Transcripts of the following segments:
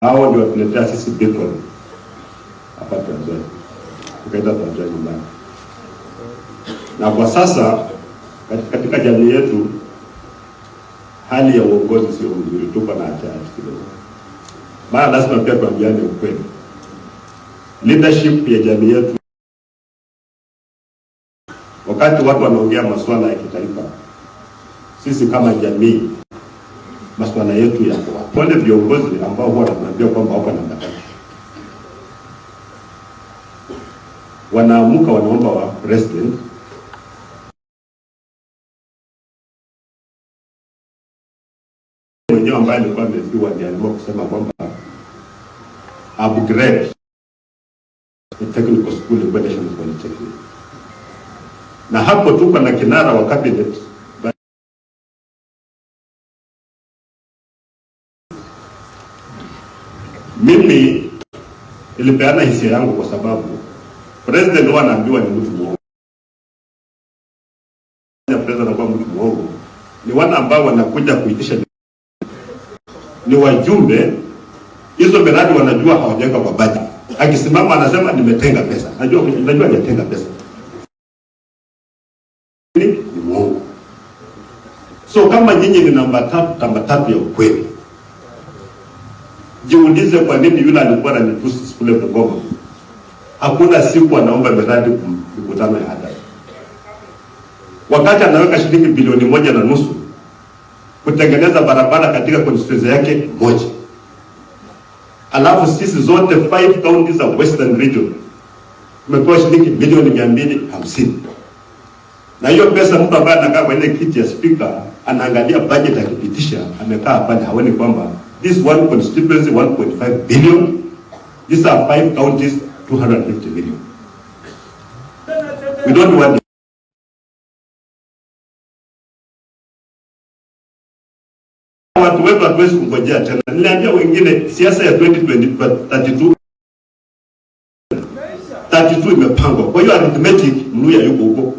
Hao ndio watuletea sisi bacon hapa Tanzania, tukaenda Tanzania nyumbani. Na kwa sasa katika jamii yetu hali ya uongozi sio nzuri, tuko na hatari kidogo. Maana lazima pia tuambiane ukweli. Leadership ya jamii yetu, wakati watu wanaongea masuala ya kitaifa, sisi kama jamii masuala yetu yako wapi? Wale viongozi ambao huwa wanatuambia kwamba wako na mkakati, wanaamuka wanaomba wa president mwenyewe ambaye alikuwa amefiwa ndiye aliamua kusema kwamba upgrade the technical school in National Polytechnic. Na hapo tuko na kinara wa cabinet. Mimi ilipeana hisia yangu kwa sababu president huwa anaambiwa ni mtu mwongo. President anakuwa mtu mwongo. Ni wana ambao wanakuja kuitisha, ni wajumbe, hizo miradi wanajua hawajaweka kwa budget. Akisimama anasema nimetenga pesa. Najua hajatenga pesa. Ni mwongo. So kama nyinyi ni namba tatu ya ukweli, jiulize kwa nini yule alikuwa ananitusi kule Bungoma hakuna siku anaomba miradi mikutano ya hadhara, wakati anaweka shilingi bilioni 1.5 kutengeneza barabara katika constituency yake moja. Alafu sisi zote 5 counties of Western Region tumetoa shilingi milioni 250. Na hiyo pesa mtu ambaye anakaa kwenye kiti ya speaker anaangalia budget akipitisha, amekaa pale haoni kwamba this one constituency 1.5 billion, these are 5 counties 250 million. We don't want watu wetu hatuwezi kungojea tena. Niliambia wengine siasa ya 2032 imepangwa. Kwa hiyo arithmetic Mluya yuko huko.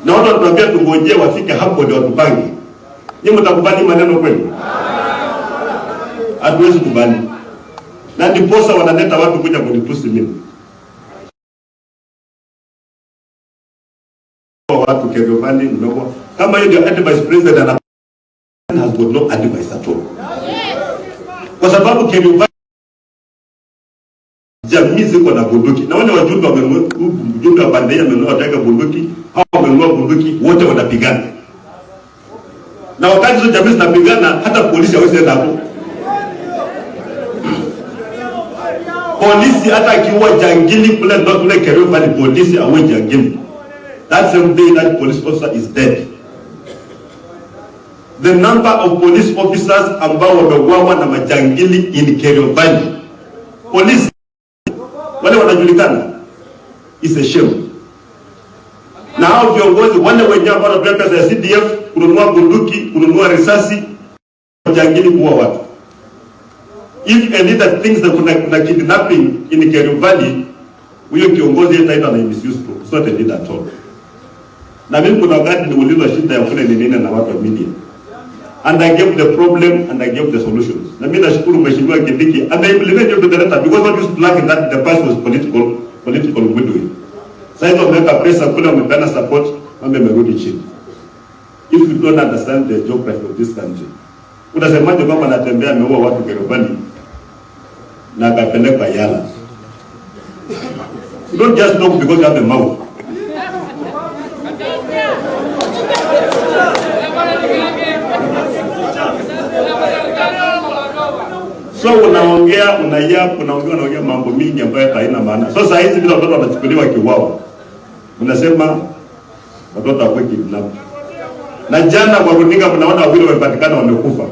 Na watu wanatuambia tungojee wafike hapo ndio watupange. Nyinyi mtakubali maneno kweli? Hatuwezi kubali. Na ndiposa wanaleta watu kuja kunitusi mimi. Watu Keriobani ndogo. Kama hiyo ndio advice president ana has got no advice at all. Kwa sababu Keriobani jamii ziko na bunduki. Na wale wajumbe wa bandari wamenunua wataka bunduki, hao wamenunua bunduki, wote wanapigana. Na wakati hizo jamii zinapigana hata polisi hawezi enda hapo. Polisi hata akiwa jangili kule ndo kule Keriobani polisi awe jangili. That same day that police officer is dead. The number of police officers ambao wameuawa na majangili in Keriobani, police wale wanajulikana, is a shame. Na hao viongozi wale wenyewe ambao wanapewa pesa ya CDF kununua bunduki, kununua risasi, majangili kuua watu. If a leader thinks that kuna kidnapping in Keriobani, huyo kiongozi yetaitwa na misuse to. It's not a leader at all. Na mimi kuna wakati niulizwa shida ya kule ni nini na watu wa media. And I gave the problem and I gave the solutions. Na mimi nashukuru mheshimiwa Kindiki ameimplement to the letter because what used to lack in that the past was political goodwill. Sasa hizo wameweka pesa kule, wamepeana support, mambo yamerudi chini. If you don't understand the geography of this country, unasemaje kwamba anatembea ameua watu Keriobani na akapeleka Yala? You don't just talk because you have a mouth. So unaongea unaongea mambo mingi ambayo haina maana. So sasa hizi bila watoto wanachukuliwa kiwao, unasema watoto wako kidnap. Na jana kwa runinga mnaona wawili wamepatikana wamekufa.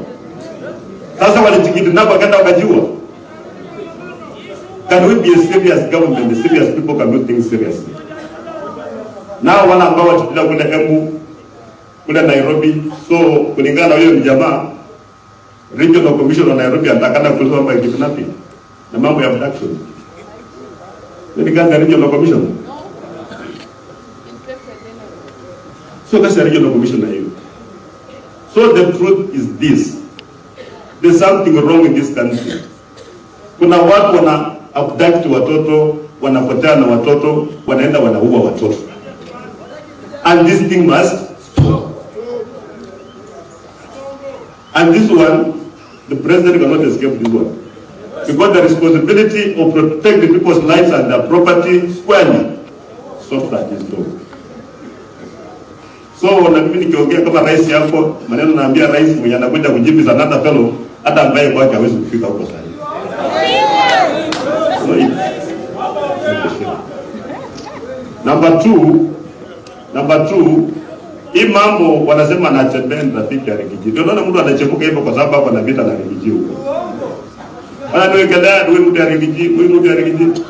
Sasa walijikidnap wakaenda wakajiua. Can we be a serious government? The serious people can do things seriously. Nao wala ambao watakuja kule Embu, kule Nairobi, so kulingana na hiyo ni jamaa Regional Commission wa Nairobi atakana kutoa mambo ya kidnapping na mambo ya abduction. Nini gani Regional Commission? So that's the Regional Commission na hiyo. So the truth is this. There's something wrong in this country. Kuna watu wana abduct watoto, wanapotea na watoto, wanaenda wanaua watoto. And this thing must stop. And this one, the president cannot escape this one. Because the responsibility of protecting people's lives and their property squarely stops at this law. So na mimi nikiongea kama rais yako, maneno naambia rais mwenye anakuja kujibu another fellow, hata ambaye kwake hawezi kufika huko sasa. Number two, hii mambo wanasema anatembea rafiki ya Rigiji. Ndio naona mtu anachemuka hivyo kwa sababu hapo na vita na Rigiji huko. Anawekelea huyu mtu ya Rigiji.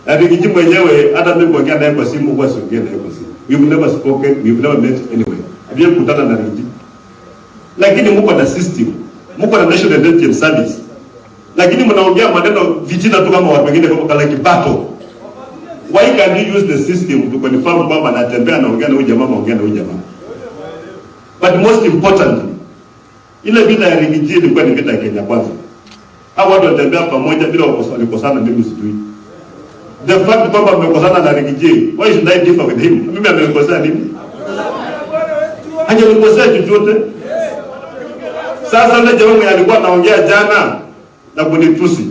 Na Rigiji mwenyewe hata mimi kuongea naye kwa simu huwa siongea naye kwa simu. We've never spoken, we've never met anyway. Ndiye kukutana na Rigiji. Lakini mko na system. Mko na National Intelligence Service. Lakini mnaongea maneno vijana tu kama watu wengine kama kibato. Why can you use the system to confirm kwamba anatembea na ongea na huyu jamaa? But most importantly, ile vita ya Rigiji ilikuwa ni vita ya Kenya kwanza. Hao watu wanatembea pamoja bila walikosana, mimi sijui. The fact kwamba wamekosana na Rigiji, why should I differ with him? Mimi amekosea nini? Hajanikosea chochote. Sasa yule jamaa alikuwa anaongea jana na kunitusi.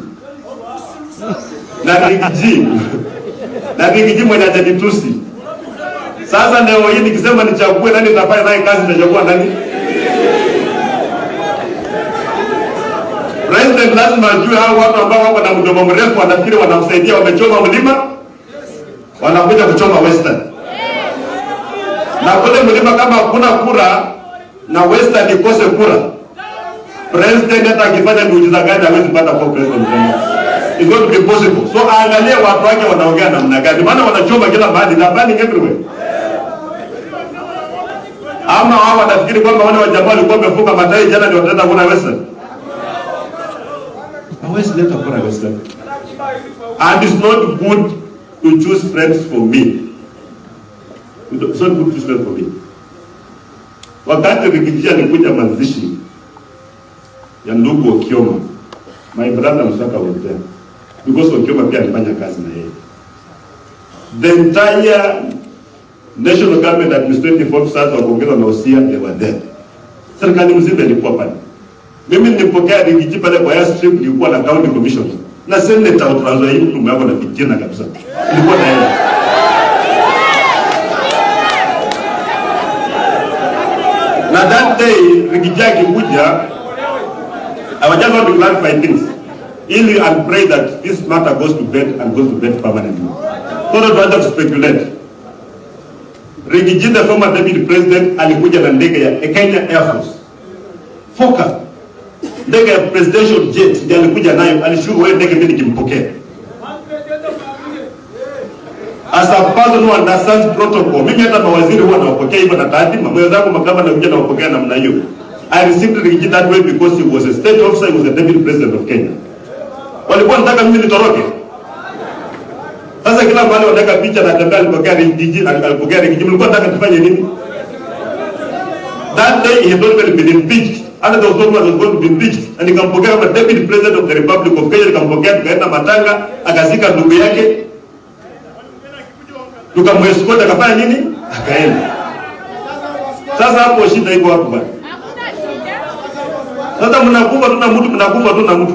Na Rigiji mwenye atanitusi. Sasa leo hii nikisema nichague nani nitafanya naye kazi, nitachagua nani? President lazima ajue hao watu ambao wako na mdomo mrefu wanafikiri wanamsaidia, wamechoma mlima, wanakuja kuchoma Western. Na kule mlima kama hakuna kura na Western ikose kura, president hata akifanya muujiza gani hawezi pata kwa president. It's going to be possible. So angalia watu wake wanaongea namna gani, maana wanachoma kila mahali na burning everywhere. Ama wao wanafikiri kwamba wale wa jamaa walikuwa wamefunga matai jana ndio wataenda kuna Western. Hawezi leta kuna Western. And it's not good to choose friends for me. It's not good to choose friends for me. Wakati Rigiji alikuja mazishi ya ndugu Okioma, my brother Musaka was there. Because Okioma pia alifanya kazi na yeye. The entire national government administrative officers wa kuongeza na Osia, they were there. Serikali mzima ilikuwa pale. Mimi nilipokea Rigiji pale kwa airstrip, nilikuwa na county commission. Na senator wa Trans Nzoia mtu mmoja na vijana kabisa. Nilikuwa na yeye. Na that day Rigiji akikuja, I was just want to clarify things. Ili and pray that this matter goes to bed and goes to bed permanently. So don't want to speculate. Rigiji, the former deputy president, alikuja na ndege ya Kenya Air Force. Foka. Ndege ya presidential jet ndiye alikuja nayo, alishuka wewe ndege mimi nikimpokea. As a person who understands protocol, mimi hata mawaziri huwa nawapokea hivyo na taadhima. Mwenzangu makama na kuja nawapokea namna hiyo. I received Rigiji that way because he was a state officer, he was the deputy president of Kenya. Walikuwa nataka mimi nitoroke. Sasa kila mahali wanataka picha na tembea alipokea Rigiji, mlikuwa nataka tufanye nini? That day he had already been impeached. Under the authority was going to be impeached. And he kampokea kama deputy president of the Republic of Kenya, kampokea tukaenda matanga, akazika ndugu yake. Tukamwescort akafanya nini? Akaenda. Sasa hapo shida iko hapo bwana. Sasa mnakufa tu na mtu.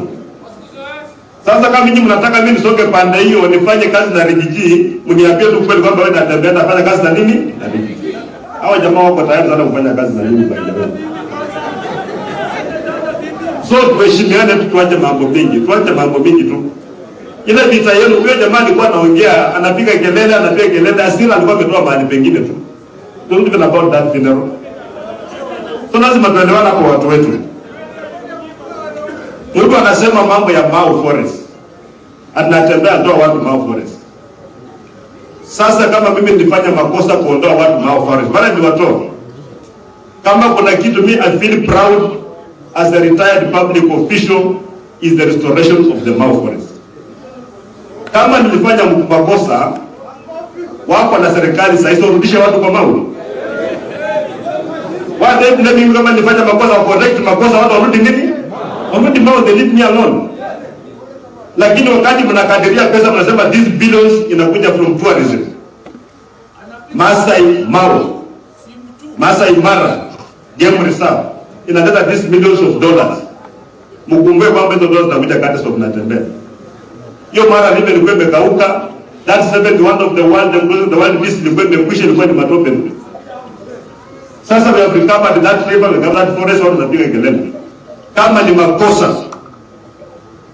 Sasa kama nyinyi mnataka mimi nisoke pande hiyo nifanye kazi na Rigiji, mniambie tu kweli kwamba wewe unatembea nafanya kazi na nini? Na Rigiji. Hao jamaa wako tayari sana kufanya kazi na nini by the way. So tuheshimiane, tuache mambo mengi tu. Ile vita yenu, huyo jamaa alikuwa anaongea, anapiga kelele, asira alikuwa ametoa mahali pengine tu. Don't even about that funeral. So lazima tuelewane kwa watu wetu. Mtu anasema mambo ya Mau Forest. Anatembea ndoa watu Mau Forest. Sasa kama mimi nilifanya makosa kuondoa watu Mau Forest, bali niwatoe. Kama kuna kitu mimi I feel proud as a retired public official is the restoration of the Mau Forest. Kama nilifanya makosa wako na serikali sasa urudishe watu kwa Mau. Wale mimi kama nilifanya makosa correct makosa watu warudi nini? Wamudi mbao they leave me alone. Lakini wakati mnakadiria pesa mnasema these billions inakuja from tourism. Masai Mara Game Reserve inaleta these millions of dollars. Mkumbuke kwamba hizo dollars zinakuja kati sio mnatembea. Hiyo Mara river ilikuwa imekauka. That 71 of the world beast ilikuwa imekwisha, ilikuwa ni matope. Sasa we have recovered that river, we have that forest, watu wanapiga kelele. Kama ni makosa,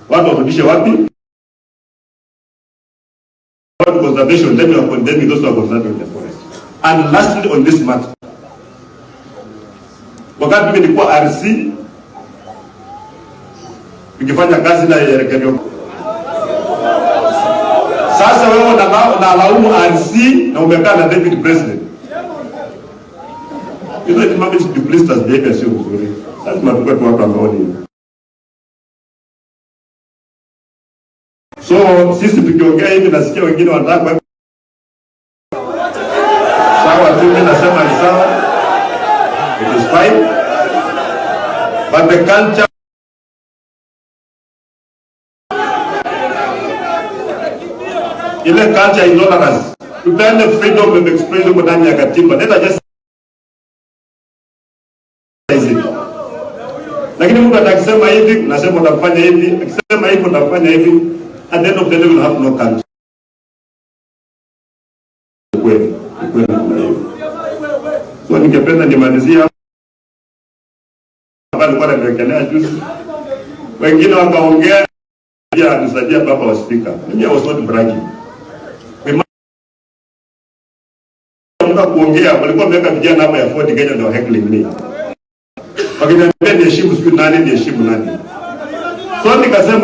watu warudishe wapi? What conservation, then you are condemning those who are conserving the forest. And lastly on this matter, wakati mimi nilikuwa RC, nikifanya kazi na Kerio. Sasa wewe unalaumu RC na umekaa na David President. Hizo ni mambo ya duplicitous behavior sio nzuri. Sasa tunatoka tu watu ambao ni. So sisi tukiongea hivi nasikia wengine wanataka sawa tu, mimi nasema ni sawa. It is fine. But the culture ile culture intolerance. Tupende freedom of expression ndani ya katiba. Let us just lakini mtu atakisema hivi, nasema utafanya hivi, akisema hivi utafanya hivi, at the end of the day we will have no culture. Kweli. So ningependa nimalizie hapa. Nilikuwa namekelea juzi. Wengine wakaongea ya nisaidia baba wa speaker. Mimi was not bragging. Kuongea walikuwa wameweka vijana hapa ya Ford Kenya ndio heckling me. Wakiniambia ni heshimu siku nani ni heshimu nani. So nikasema